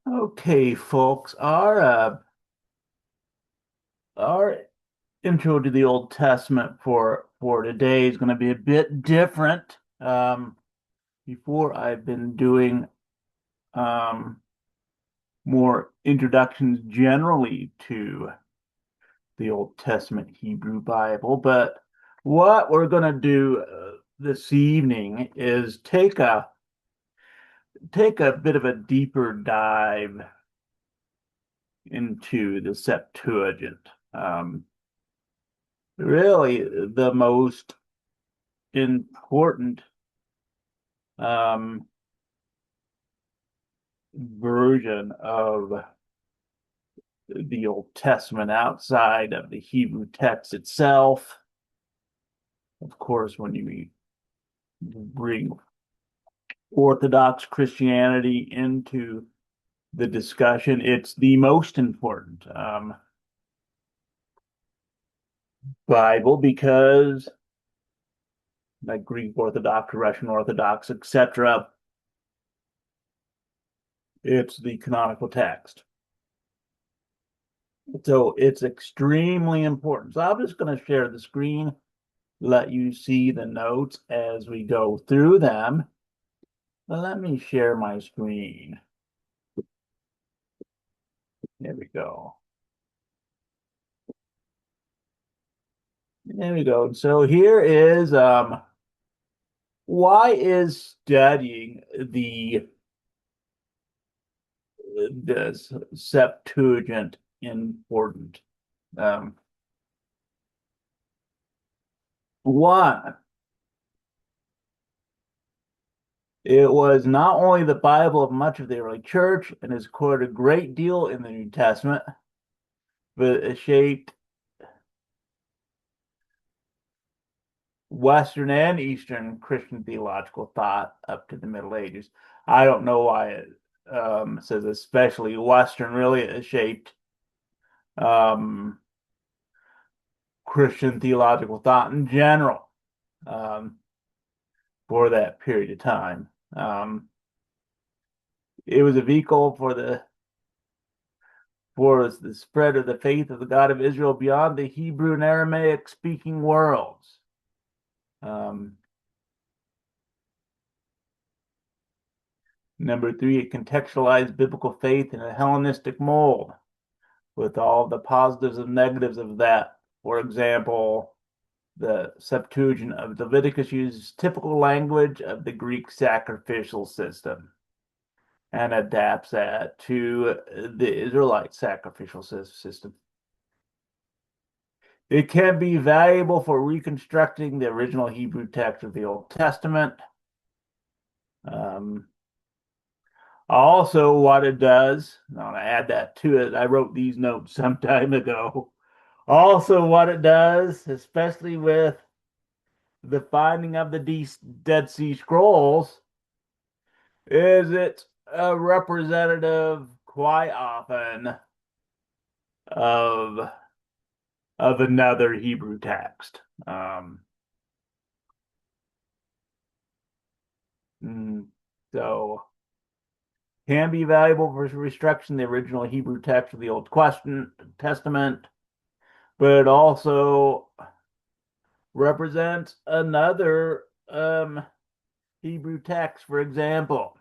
Okay, folks, our intro to the Old Testament for today is going to be a bit different. Before I've been doing um, more introductions generally to the Old Testament Hebrew Bible, but what we're going to do this evening is take a bit of a deeper dive into the Septuagint. Really the most important um, version of the Old Testament outside of the Hebrew text itself. Of course, when you bring Orthodox Christianity into the discussion, it's the most important Bible because, like Greek Orthodox, Russian Orthodox, etc., it's the canonical text. So it's extremely important. So I'm just going to share the screen, let you see the notes as we go through them. But let me share my screen. There we go. There we go. So here is why is studying the Septuagint important? Um, One, it was not only the Bible of much of the early church and is quoted a great deal in the New Testament, but it shaped Western and Eastern Christian theological thought up to the Middle Ages. I don't know why it says especially Western. Really, it shaped um, Christian theological thought in general um, for that period of time. It was a vehicle for the spread of the faith of the God of Israel beyond the Hebrew and Aramaic speaking worlds. Um, Number three, it contextualized biblical faith in a Hellenistic mold with all the positives and negatives of that. For example, the Septuagint of Leviticus uses typical language of the Greek sacrificial system and adapts that to the Israelite sacrificial system. It can be valuable for reconstructing the original Hebrew text of the Old Testament. Um, Also, what it does, I want to add that to it. I wrote these notes some time ago. Also, what it does, especially with the finding of the Dead Sea Scrolls, is it's a representative quite often of another Hebrew text. Mm, so can be valuable for restructuring the original Hebrew text of the Old Testament, but it also represents another Hebrew text. For example,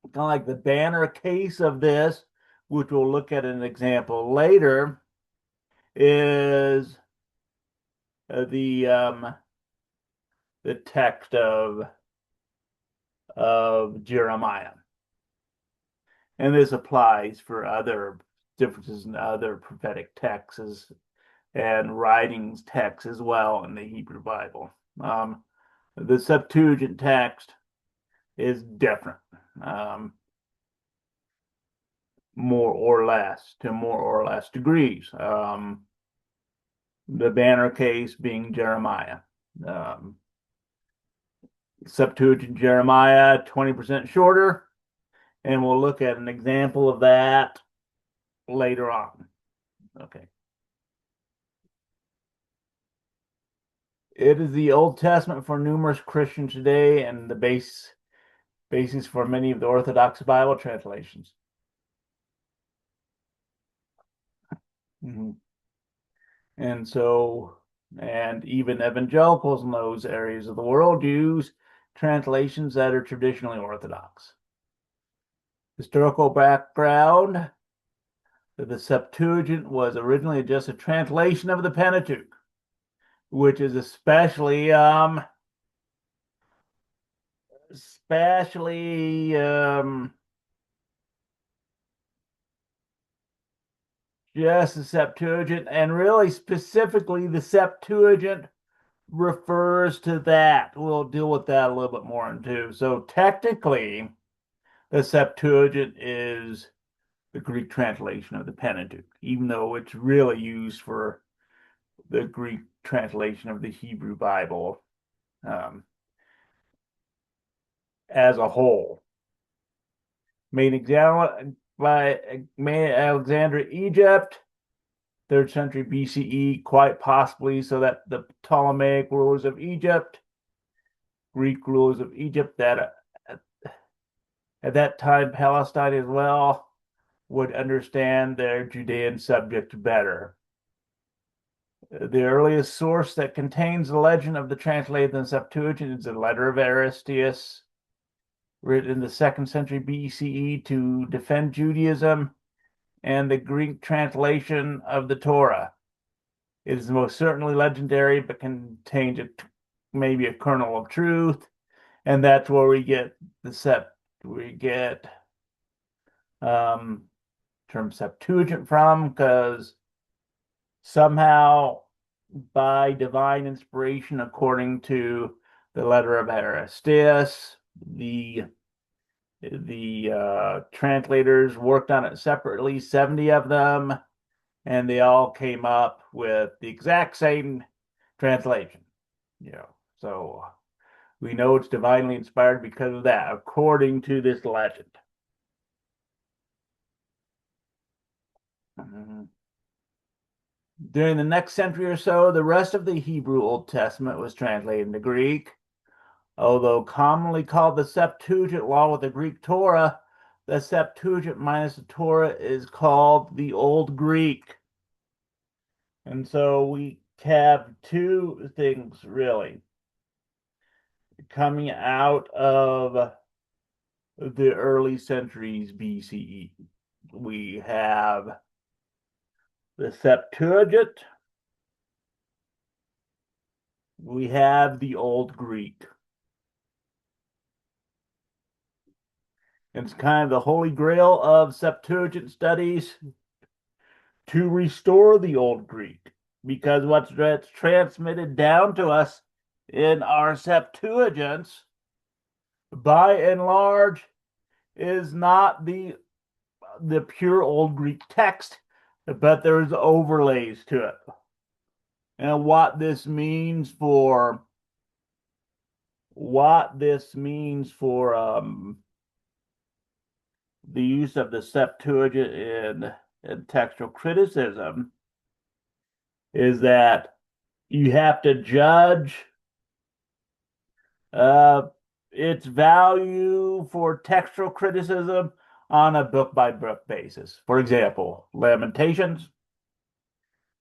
kind of like the banner case of this, which we'll look at an example later, is the text of Jeremiah, and this applies for other differences in other prophetic texts and writings texts as well in the Hebrew Bible. The Septuagint text is different, um, more or less, to more or less degrees. The banner case being Jeremiah. Um, Septuagint Jeremiah, 20% shorter, and we'll look at an example of that later on. Okay. It is the Old Testament for numerous Christians today, and the base basis for many of the Orthodox Bible translations. Mhm. And so, and even evangelicals in those areas of the world use translations that are traditionally Orthodox. Historical background: the Septuagint was originally just a translation of the Pentateuch, which is especially just the Septuagint, and really specifically the Septuagint refers to that. We'll deal with that a little bit more in two. So technically, the Septuagint is the Greek translation of the Pentateuch, even though it's really used for the Greek translation of the Hebrew Bible um, as a whole. Made example by Alexander, Egypt, 3rd century BCE, quite possibly, so that the Ptolemaic rulers of Egypt, Greek rulers of Egypt, that at that time Palestine as well, would understand their Judean subject better. The earliest source that contains the legend of the translated in the Septuagint is the letter of Aristeas, written in the 2nd century BCE to defend Judaism and the Greek translation of the Torah. It is most certainly legendary, but contains maybe a kernel of truth, and that's where we get term Septuagint from, because somehow by divine inspiration, according to the letter of Aristeas, the translators worked on it separately, 70 of them, and they all came up with the exact same translation. So we know it's divinely inspired because of that, according to this legend. During the next century or so, the rest of the Hebrew Old Testament was translated into Greek. Although commonly called the Septuagint along with the Greek Torah, the Septuagint minus the Torah is called the Old Greek. And so we have two things really coming out of the early centuries BCE. We have the Septuagint, we have the Old Greek. It's kind of the holy grail of Septuagint studies to restore the Old Greek, because what's transmitted down to us in our Septuagints, by and large, is not the pure Old Greek text, but there's overlays to it. And what this means for the use of the Septuagint in textual criticism is that you have to judge its value for textual criticism on a book by book basis. For example, Lamentations,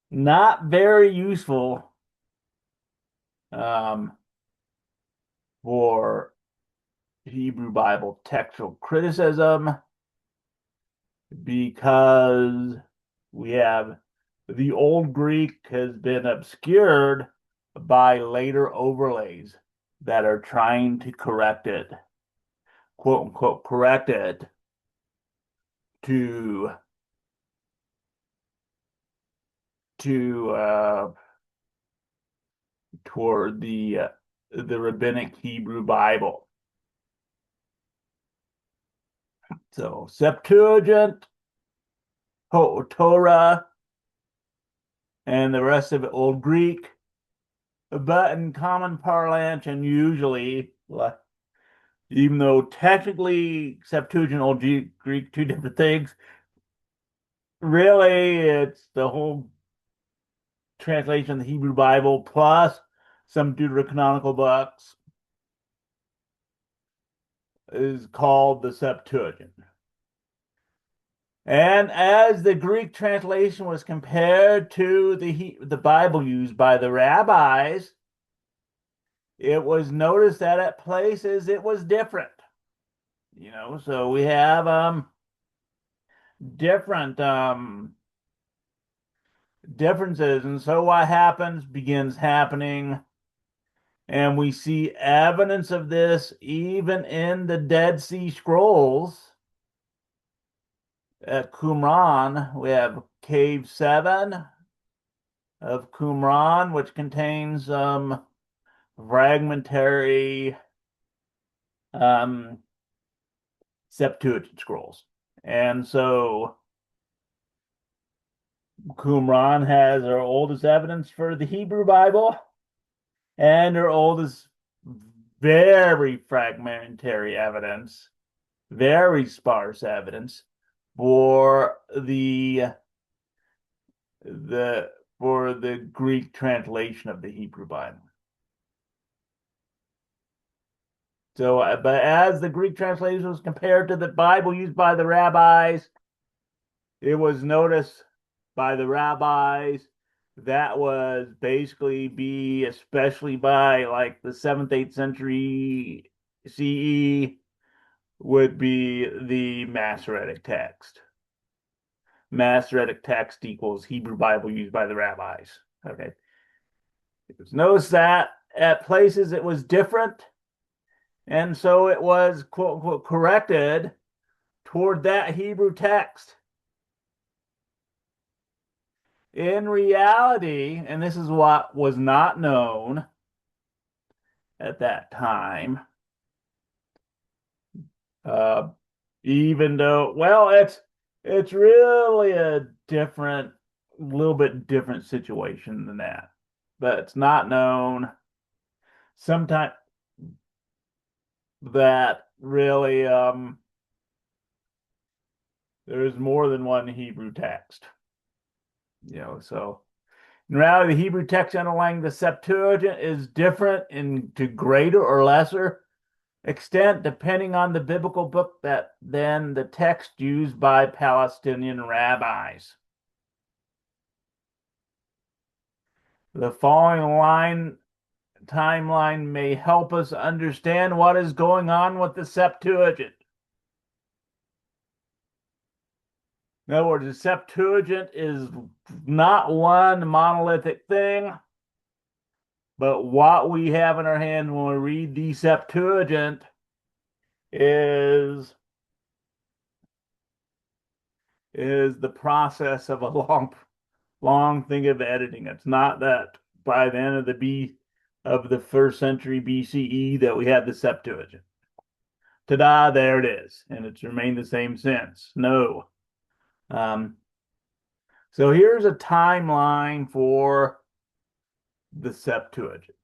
not very useful for Hebrew Bible textual criticism, because we have the Old Greek has been obscured by later overlays that are trying to correct it, quote unquote, correct it to toward the rabbinic Hebrew Bible. So Septuagint, Torah, and the rest of it Old Greek, but in common parlance and usually, even though technically Septuagint, Old Greek, two different things, really it's the whole translation of the Hebrew Bible plus some deuterocanonical books. is called the Septuagint. And as the Greek translation was compared to the Bible used by the rabbis, it was noticed that at places it was different. So we have different differences, and so what begins happening, and we see evidence of this even in the Dead Sea Scrolls. At Qumran, we have Cave 7 of Qumran, which contains fragmentary um, Septuagint scrolls. And so Qumran has our oldest evidence for the Hebrew Bible and our oldest very fragmentary evidence, very sparse evidence for the Greek translation of the Hebrew Bible. So, but as the Greek translation was compared to the Bible used by the rabbis, it was noticed by the rabbis that was basically especially by like the 7th, 8th century CE, would be the Masoretic text. Masoretic text equals Hebrew Bible used by the rabbis. Okay. It was noticed that at places it was different, and so it was quote unquote corrected toward that Hebrew text. In reality, and this is what was not known at that time, uh, even though, well, it's really a little bit different situation than that, but it's not known. Sometimes that really there's more than one Hebrew text. So in reality, the Hebrew text underlying the Septuagint is different to greater or lesser extent depending on the biblical book than the text used by Palestinian rabbis. The following timeline may help us understand what is going on with the Septuagint. In other words, the Septuagint is not one monolithic thing, but what we have in our hand when we read the Septuagint is the process of a long thing of editing. It's not that by the end of the 1st century BCE that we had the Septuagint. Ta-da, there it is, and it's remained the same since. No. So here's a timeline for the Septuagint.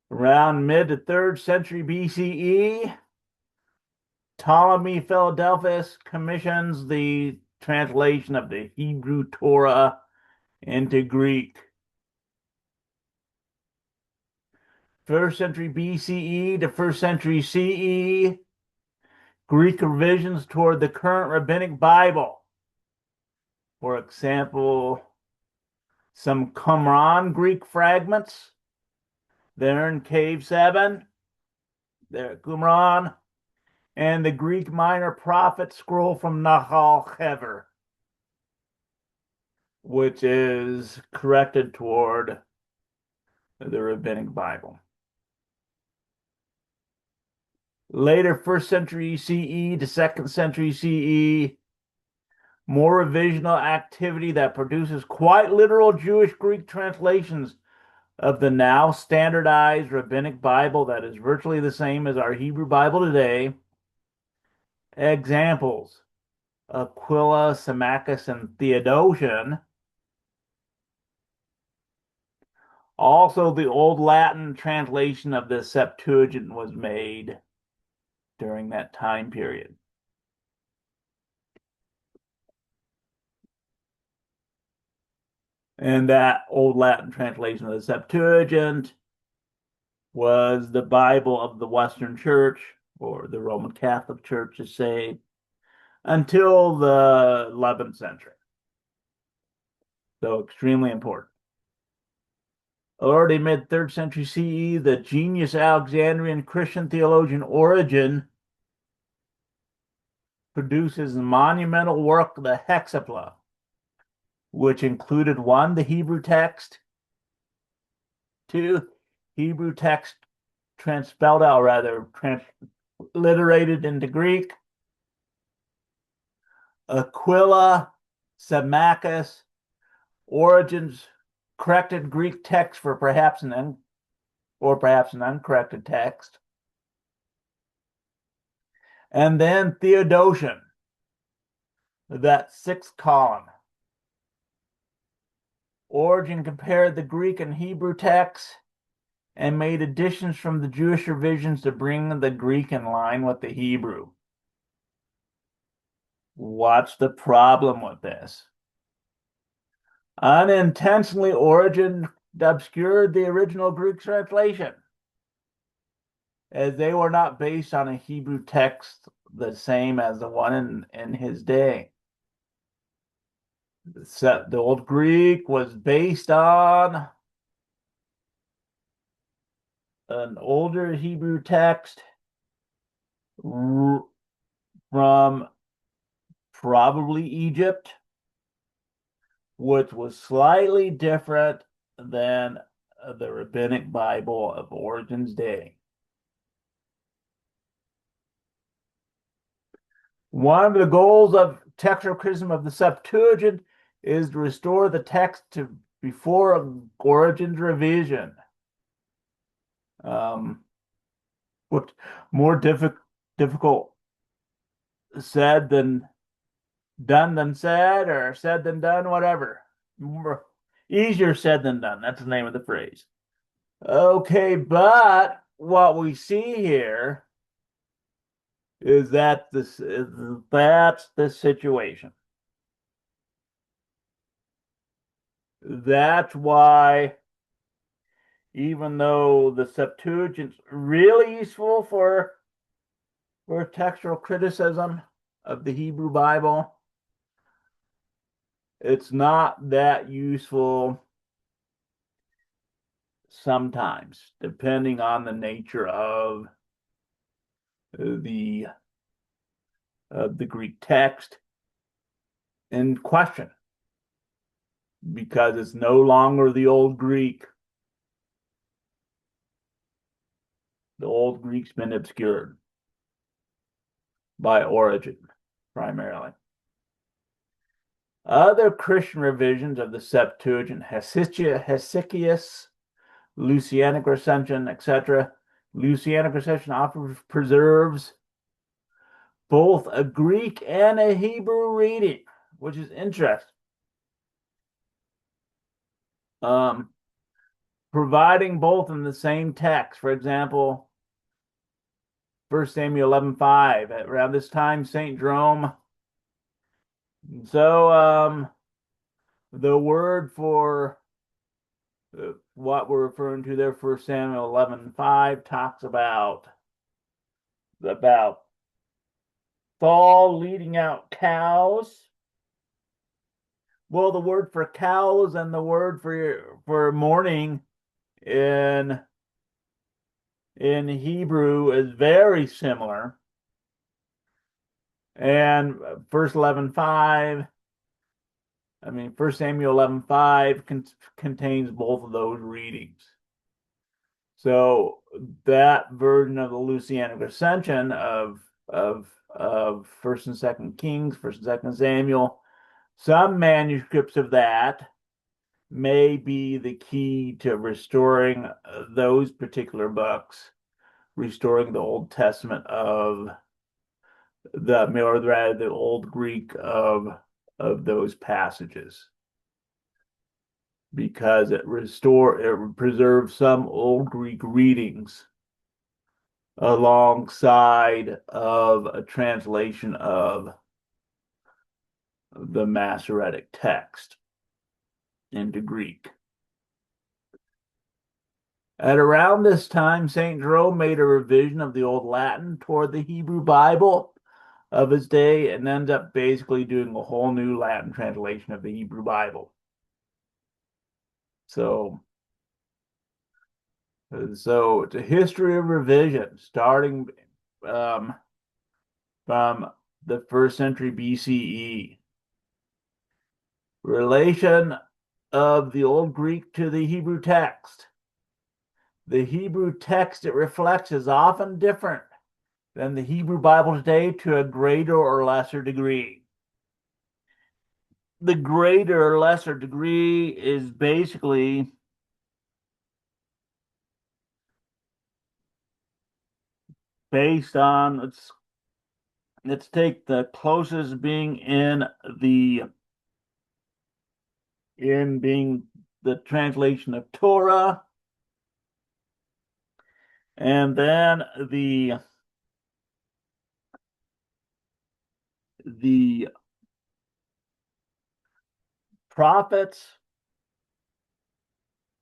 Around mid to 3rd century BCE, Ptolemy Philadelphus commissions the translation of the Hebrew Torah into Greek. 1st century BCE to 1st century CE, Greek revisions toward the current rabbinic Bible. For example, some Qumran Greek fragments there in Cave 7, there at Qumran, and the Greek Minor Prophet scroll from Nahal Hever, which is corrected toward the rabbinic Bible. Later 1st century CE to 2nd century CE, more revisional activity that produces quite literal Jewish Greek translations of the now standardized rabbinic Bible that is virtually the same as our Hebrew Bible today. Examples: Aquila, Symmachus, and Theodotion. Also, the Old Latin translation of the Septuagint was made during that time period. And that Old Latin translation of the Septuagint was the Bible of the Western Church, or the Roman Catholic Church, to say, until the 11th century. So extremely important. Already mid-3rd century CE, the genius Alexandrian Christian theologian Origen produces a monumental work, the Hexapla, which included 1, the Hebrew text, 2, Hebrew text transliterated into Greek, Aquila, Symmachus, Origen's corrected Greek text for perhaps an uncorrected text, and then Theodotion, that 6th column. Origen compared the Greek and Hebrew texts and made additions from the Jewish revisions to bring the Greek in line with the Hebrew. What's the problem with this? Unintentionally, Origen obscured the original Greek translation, as they were not based on a Hebrew text the same as the one in his day. The Old Greek was based on an older Hebrew text from probably Egypt, which was slightly different than the Rabbinic Bible of Origen's day. One of the goals of textual criticism of the Septuagint is to restore the text to before Origen's revision. What more difficult said than done than said, or said than done, whatever. More easier said than done. That's the name of the phrase. Okay, but what we see here is that that's the situation. That's why, even though the Septuagint's really useful for textual criticism of the Hebrew Bible, it's not that useful sometimes, depending on the nature of the Greek text in question, because it's no longer the Old Greek. The Old Greek's been obscured by Origen, primarily. Other Christian revisions of the Septuagint, Hesychius, Lucianic Recension, etc. Lucianic Recension often preserves both a Greek and a Hebrew reading, which is interesting. Providing both in the same text. For example, 1 Samuel 11:5. Around this time, St. Jerome. So the word for what we're referring to there, 1 Samuel 11:5, talks about Saul leading out cows. Well, the word for cows and the word for morning in Hebrew is very similar. And 1 Samuel 11:5 contains both of those readings. So that version of the Lucianic Recension of 1st and 2nd Kings, 1st and 2nd Samuel, some manuscripts of that may be the key to restoring those particular books, restoring the Old Testament of the Old Greek of those passages, because it preserves some Old Greek readings alongside of a translation of the Masoretic text into Greek. At around this time, St. Jerome made a revision of the Old Latin toward the Hebrew Bible of his day and ends up basically doing a whole new Latin translation of the Hebrew Bible. So, so it's a history of revision starting um, from the first century BCE. Relation of the Old Greek to the Hebrew text. The Hebrew text it reflects is often different than the Hebrew Bible today to a greater or lesser degree. The greater or lesser degree is basically based on let's take the closest being the in being the translation of Torah, and then the prophets,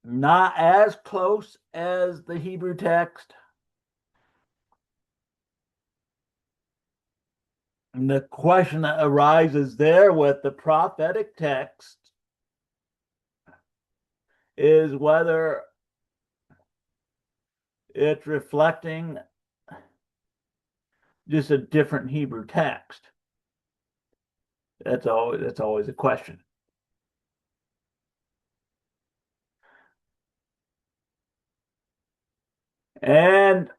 not as close as the Hebrew text. And the question that arises there with the prophetic text is whether it's reflecting just a different Hebrew text. That's always a question. And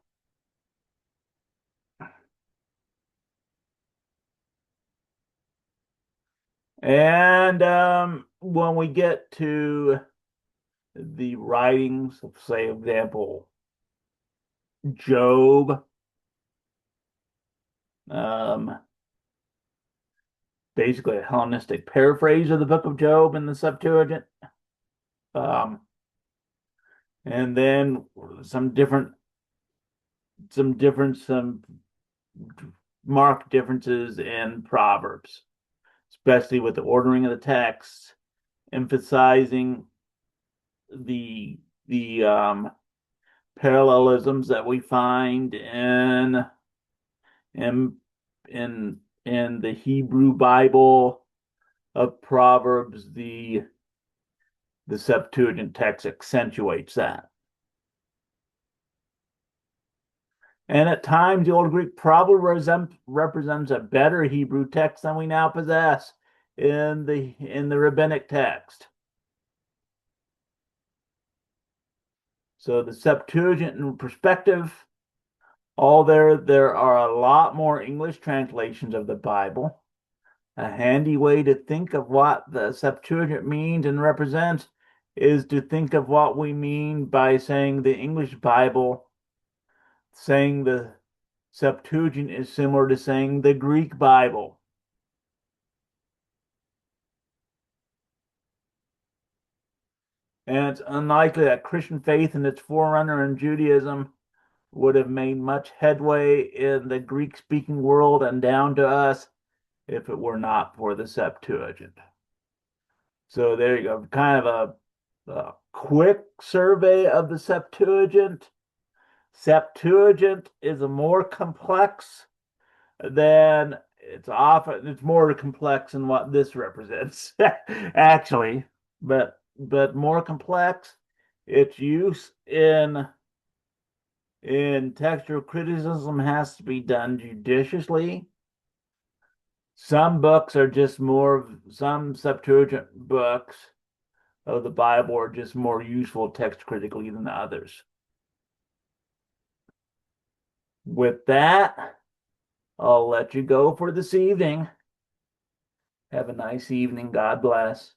when we get to the writings of, say, example, Job, um, basically a Hellenistic paraphrase of the book of Job in the Septuagint, um, and then some marked differences in Proverbs, especially with the ordering of the texts, emphasizing the parallelisms that we find in in the Hebrew Bible of Proverbs. The Septuagint text accentuates that. And at times, the Old Greek probably represents a better Hebrew text than we now possess in the rabbinic text. So the Septuagint in perspective, there are a lot more English translations of the Bible. A handy way to think of what the Septuagint means and represents is to think of what we mean by saying the English Bible, saying the Septuagint is similar to saying the Greek Bible. And it's unlikely that Christian faith and its forerunner in Judaism would have made much headway in the Greek-speaking world and down to us if it were not for the Septuagint. So there you go, kind of a quick survey of the Septuagint. Septuagint is a more complex than it's more complex than what this represents, actually, but more complex. Its use in textual criticism has to be done judiciously. Some Septuagint books of the Bible are just more useful text critically than the others. With that, I'll let you go for this evening. Have a nice evening. God bless.